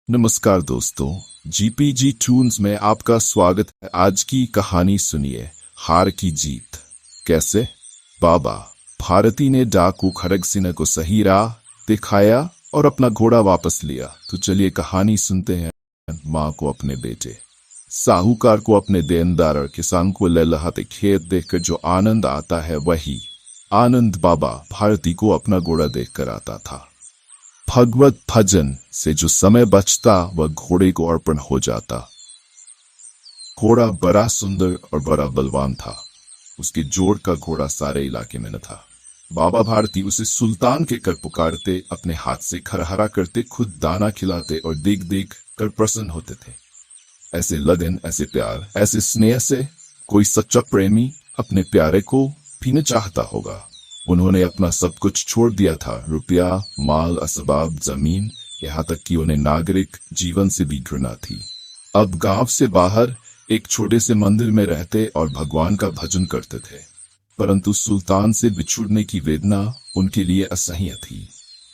नमस्कार दोस्तों, GPG Toons में आपका स्वागत है। आज की कहानी सुनिए, हार की जीत। कैसे बाबा भारती ने डाकू खड़ग सिंह को सही राह दिखाया और अपना घोड़ा वापस लिया। तो चलिए कहानी सुनते हैं। माँ को अपने बेटे, साहूकार को अपने देनदार और किसान को लहलहाते खेत देखकर जो आनंद आता है, वही आनंद बाबा भारती को अपना घोड़ा देखकर आता था। भगवत भजन से जो समय बचता वह घोड़े को अर्पण हो जाता। घोड़ा बड़ा सुंदर और बड़ा बलवान था। उसके जोड़ का घोड़ा सारे इलाके में न था। बाबा भारती उसे सुल्तान के कर पुकारते, अपने हाथ से खरहरा करते, खुद दाना खिलाते और देख देख कर प्रसन्न होते थे। ऐसे लगन, ऐसे प्यार, ऐसे स्नेह से कोई सच्चा प्रेमी अपने प्यारे को भी न चाहता होगा। उन्होंने अपना सब कुछ छोड़ दिया था, रुपया, माल, असबाब, जमीन, यहाँ तक कि उन्हें नागरिक जीवन से भी घृणा थी। अब गांव से बाहर एक छोटे से मंदिर में रहते और भगवान का भजन करते थे, परंतु सुल्तान से बिछुड़ने की वेदना उनके लिए असह्य थी।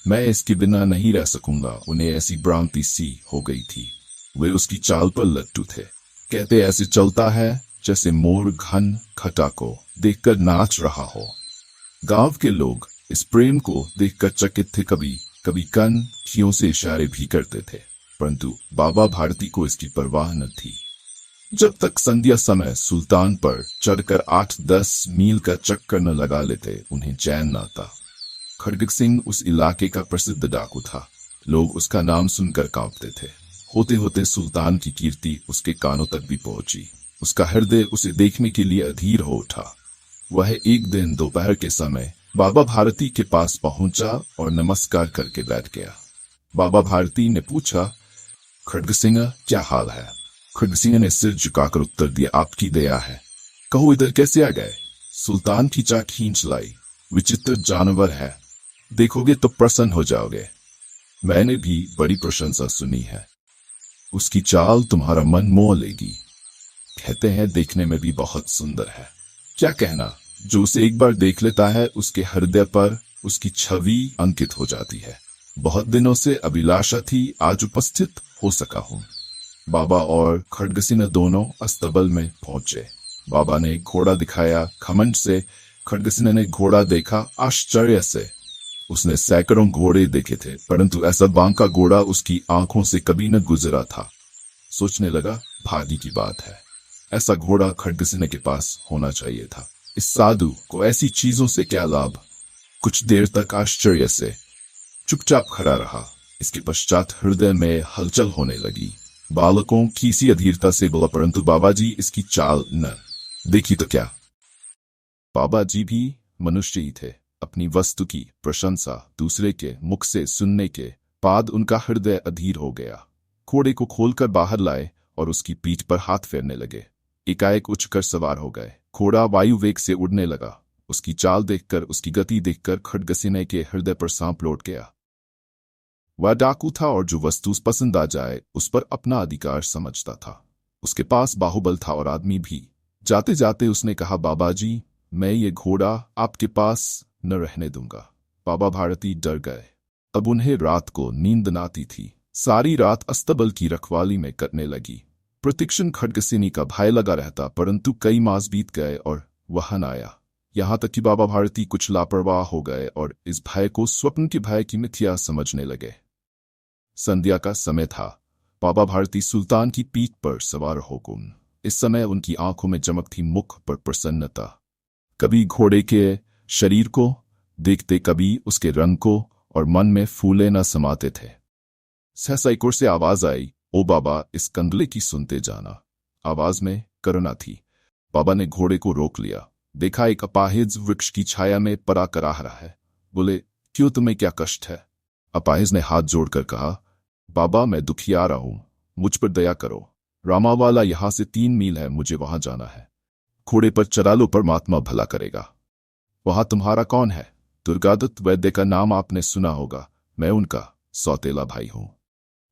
मैं इसके बिना नहीं रह सकूंगा, उन्हें ऐसी भ्रांति सी हो गई थी। वे उसकी चाल पर लट्टू थे। कहते ऐसे चलता है जैसे मोर घन घटा को देखकर नाच रहा हो। गांव के लोग इस प्रेम को देखकर चकित थे। कभी कभी कन खियों से इशारे भी करते थे, परंतु बाबा भारती को इसकी परवाह न थी। जब तक संध्या समय सुल्तान पर चढ़कर 8-10 मील का चक्कर न लगा लेते, उन्हें चैन न आता। खड़ग सिंह उस इलाके का प्रसिद्ध डाकू था। लोग उसका नाम सुनकर कांपते थे। होते होते सुल्तान की कीर्ति उसके कानों तक भी पहुंची। उसका हृदय उसे देखने के लिए अधीर हो उठा। वह एक दिन दोपहर के समय बाबा भारती के पास पहुंचा और नमस्कार करके बैठ गया। बाबा भारती ने पूछा, खड़ग सिंह क्या हाल है? खड़ग सिंह ने सिर झुकाकर उत्तर दिया, आपकी दया है। कहो इधर कैसे आ गए? सुल्तान की चाक खींच लाई। विचित्र जानवर है, देखोगे तो प्रसन्न हो जाओगे। मैंने भी बड़ी प्रशंसा सुनी है। उसकी चाल तुम्हारा मन मोह लेगी। कहते हैं देखने में भी बहुत सुंदर है। क्या कहना, जो उसे एक बार देख लेता है उसके हृदय पर उसकी छवि अंकित हो जाती है। बहुत दिनों से अभिलाषा थी, आज उपस्थित हो सका हूं। बाबा और खड़ग सिंह दोनों अस्तबल में पहुंचे। बाबा ने घोड़ा दिखाया। घमंड से खड़ग सिंह ने घोड़ा देखा, आश्चर्य से। उसने सैकड़ों घोड़े देखे थे, परंतु ऐसा बांका घोड़ा उसकी आंखों से कभी न गुजरा था। सोचने लगा, भाग्य की बात है, ऐसा घोड़ा खड़ग सिंह के पास होना चाहिए था। इस साधु को ऐसी चीजों से क्या लाभ? कुछ देर तक आश्चर्य से चुपचाप खड़ा रहा। इसके पश्चात हृदय में हलचल होने लगी। बालकों की सी अधीरता से बोला, परंतु बाबा जी इसकी चाल न देखी तो क्या? बाबा जी भी मनुष्य ही थे। अपनी वस्तु की प्रशंसा दूसरे के मुख से सुनने के बाद उनका हृदय अधीर हो गया। घोड़े को खोलकर बाहर लाए और उसकी पीठ पर हाथ फेरने लगे। एकाएक उछकर सवार हो गए। घोड़ा वायु वेग से उड़ने लगा। उसकी चाल देखकर, उसकी गति देखकर खड़ग सिंह के हृदय पर सांप लौट गया। वह डाकू था और जो वस्तु पसंद आ जाए उस पर अपना अधिकार समझता था। उसके पास बाहुबल था और आदमी भी। जाते जाते उसने कहा, बाबा जी मैं ये घोड़ा आपके पास न रहने दूंगा। बाबा भारती डर गए। अब उन्हें रात को नींद न आती थी। सारी रात अस्तबल की रखवाली में कटने लगी। प्रतिक्षण खड़ग सिंह का भय लगा रहता, परंतु कई मास बीत गए और वह न आया। यहाँ तक कि बाबा भारती कुछ लापरवाह हो गए और इस भय को स्वप्न के भय की मिथ्या समझने लगे। संध्या का समय था। बाबा भारती सुल्तान की पीठ पर सवार हो गुम। इस समय उनकी आंखों में चमक थी, मुख पर प्रसन्नता। कभी घोड़े के शरीर को देखते, कभी उसके रंग को, और मन में फूले न समाते थे। सहसा एक ओर से आवाज आई, ओ बाबा इस कंगले की सुनते जाना। आवाज में करुणा थी। बाबा ने घोड़े को रोक लिया। देखा एक अपाहिज वृक्ष की छाया में पड़ा कराह रहा है। बोले, क्यों, तुम्हें क्या कष्ट है? अपाहिज ने हाथ जोड़कर कहा, बाबा मैं दुखियारा हूं, मुझ पर दया करो। रामावाला यहाँ से 3 मील है, मुझे वहां जाना है। घोड़े पर चढ़ा लो, परमात्मा भला करेगा। वहां तुम्हारा कौन है? दुर्गादत्त वैद्य का नाम आपने सुना होगा, मैं उनका सौतेला भाई हूं।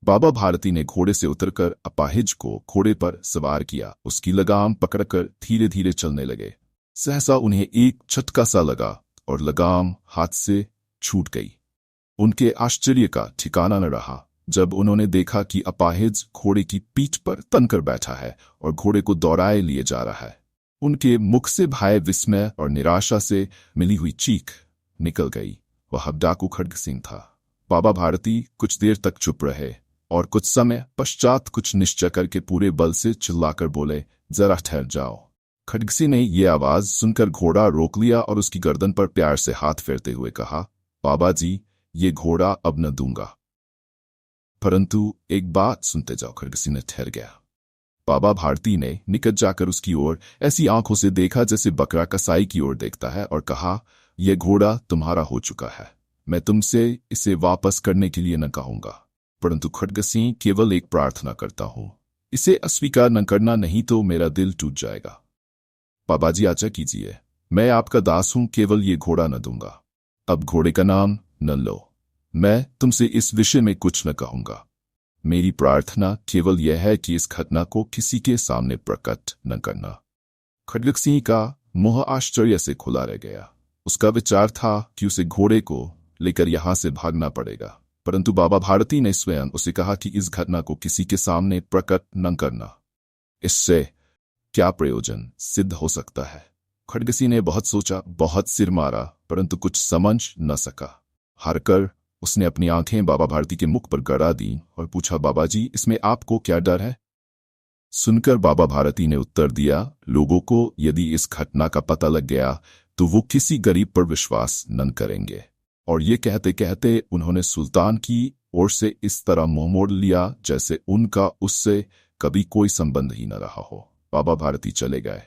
बाबा भारती ने घोड़े से उतरकर अपाहिज को घोड़े पर सवार किया। उसकी लगाम पकड़कर धीरे धीरे चलने लगे। सहसा उन्हें एक झटका सा लगा और लगाम हाथ से छूट गई। उनके आश्चर्य का ठिकाना न रहा। जब उन्होंने देखा कि अपाहिज घोड़े की पीठ पर तनकर बैठा है और घोड़े को दौड़ाए लिए जा रहा है, उनके मुख से भय, विस्मय और निराशा से मिली हुई चीख निकल गई। वह डाकू खड्ग सिंह था। बाबा भारती कुछ देर तक चुप रहे और कुछ समय पश्चात कुछ निश्चय करके पूरे बल से चिल्लाकर बोले, जरा ठहर जाओ। खड्ग सिंह ने यह आवाज सुनकर घोड़ा रोक लिया और उसकी गर्दन पर प्यार से हाथ फेरते हुए कहा, बाबा जी, ये घोड़ा अब न दूंगा। परंतु एक बात सुनते जाओ। खड्ग सिंह ने ठहर गया। बाबा भारती ने निकट जाकर उसकी ओर ऐसी आंखों से देखा जैसे बकरा कसाई की ओर देखता है और कहा, यह घोड़ा तुम्हारा हो चुका है। मैं तुमसे इसे वापस करने के लिए न कहूंगा, परंतु खड्ग सिंह केवल एक प्रार्थना करता हूं, इसे अस्वीकार न करना, नहीं तो मेरा दिल टूट जाएगा। बाबा जी आज्ञा कीजिए, मैं आपका दास हूं, केवल ये घोड़ा न दूंगा। अब घोड़े का नाम न लो। मैं तुमसे इस विषय में कुछ न कहूंगा। मेरी प्रार्थना केवल यह है कि इस घटना को किसी के सामने प्रकट न करना। खड्ग सिंह का मुंह आश्चर्य से खुला रह गया। उसका विचार था कि उसे घोड़े को लेकर यहां से भागना पड़ेगा, परंतु बाबा भारती ने स्वयं उसे कहा कि इस घटना को किसी के सामने प्रकट न करना। इससे क्या प्रयोजन सिद्ध हो सकता है? खड्ग सिंह ने बहुत सोचा, बहुत सिर मारा, परंतु कुछ समझ न सका। हारकर उसने अपनी आंखें बाबा भारती के मुख पर गड़ा दी और पूछा, बाबा जी, इसमें आपको क्या डर है? सुनकर बाबा भारती ने उत्तर दिया, लोगों को यदि इस घटना का पता लग गया तो वो किसी गरीब पर विश्वास न करेंगे। और ये कहते कहते उन्होंने सुल्तान की ओर से इस तरह मुंह मोड़ लिया जैसे उनका उससे कभी कोई संबंध ही न रहा हो। बाबा भारती चले गए,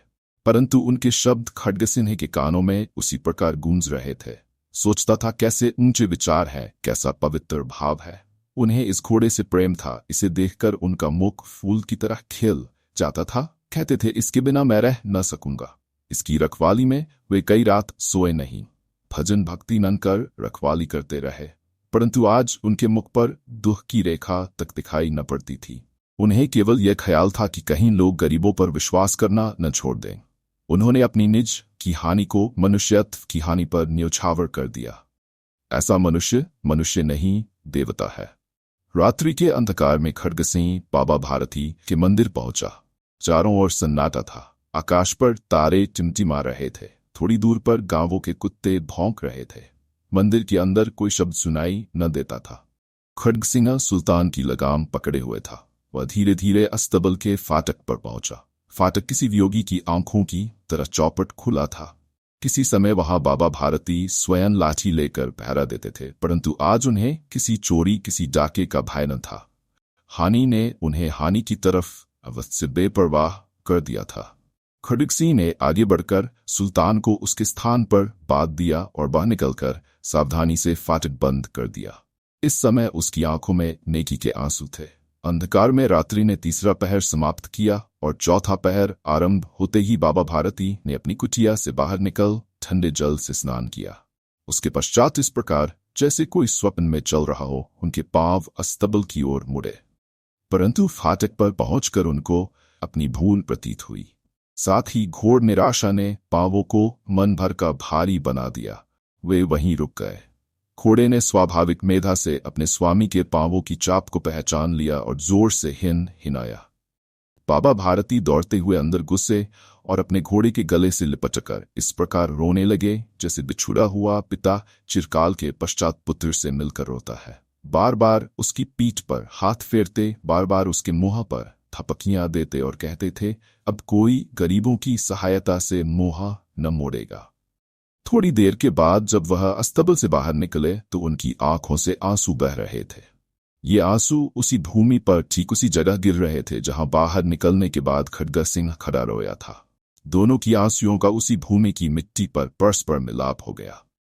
परंतु उनके शब्द खड्ग सिंह के कानों में उसी प्रकार गूंज रहे थे। सोचता था, कैसे ऊंचे विचार है, कैसा पवित्र भाव है। उन्हें इस घोड़े से प्रेम था। इसे देखकर उनका मुख फूल की तरह खिल जाता था। कहते थे, इसके बिना मैं रह न सकूंगा। इसकी रखवाली में वे कई रात सोए नहीं, भजन भक्ति न कर रखवाली करते रहे, परंतु आज उनके मुख पर दुख की रेखा तक दिखाई न पड़ती थी। उन्हें केवल यह ख्याल था कि कहीं लोग गरीबों पर विश्वास करना न छोड़ दें। उन्होंने अपनी निज की हानि को मनुष्यत्व की हानि पर न्योछावर कर दिया। ऐसा मनुष्य मनुष्य नहीं, देवता है। रात्रि के अंधकार में खड्ग सिंह बाबा भारती के मंदिर पहुंचा। चारों ओर सन्नाटा था। आकाश पर तारे टिमटिमा रहे थे। थोड़ी दूर पर गांवों के कुत्ते भौंक रहे थे। मंदिर के अंदर कोई शब्द सुनाई न देता था। खड्ग सिंह सुल्तान की लगाम पकड़े हुए था। वह धीरे धीरे अस्तबल के फाटक पर पहुंचा। फाटक किसी वियोगी की आंखों की तरह चौपट खुला था। किसी समय वहां बाबा भारती स्वयं लाठी लेकर पहरा देते थे, परंतु आज उन्हें किसी चोरी, किसी डाके का भय न था। हानि ने उन्हें हानि की तरफ अवश्य से बेपरवाह कर दिया था। खड्ग सिंह ने आगे बढ़कर सुल्तान को उसके स्थान पर बांध दिया और बाहर निकलकर सावधानी से फाटक बंद कर दिया। इस समय उसकी आंखों में नेकी के आंसू थे। अंधकार में रात्रि ने तीसरा पहर समाप्त किया और चौथा पहर आरंभ होते ही बाबा भारती ने अपनी कुटिया से बाहर निकल ठंडे जल से स्नान किया। उसके पश्चात इस प्रकार जैसे कोई स्वप्न में चल रहा हो, उनके पांव अस्तबल की ओर मुड़े, परंतु फाटक पर पहुंचकर उनको अपनी भूल प्रतीत हुई। साथ ही घोर निराशा ने पांवों को मन भर का भारी बना दिया। वे वहीं रुक गए। घोड़े ने स्वाभाविक मेधा से अपने स्वामी के पांवों की चाप को पहचान लिया और जोर से हिनाया। बाबा भारती दौड़ते हुए अंदर घुसे और अपने घोड़े के गले से लिपटकर इस प्रकार रोने लगे जैसे बिछुड़ा हुआ पिता चिरकाल के पश्चात पुत्र से मिलकर रोता है। बार बार उसकी पीठ पर हाथ फेरते, बार बार उसके मुंह पर थपकियां देते और कहते थे, अब कोई गरीबों की सहायता से मुंह न मोड़ेगा। थोड़ी देर के बाद जब वह अस्तबल से बाहर निकले तो उनकी आंखों से आंसू बह रहे थे। ये आंसू उसी भूमि पर ठीक उसी जगह गिर रहे थे जहां बाहर निकलने के बाद खड्ग सिंह खड़ा रोया था। दोनों की आंसुओं का उसी भूमि की मिट्टी पर परस्पर मिलाप हो गया।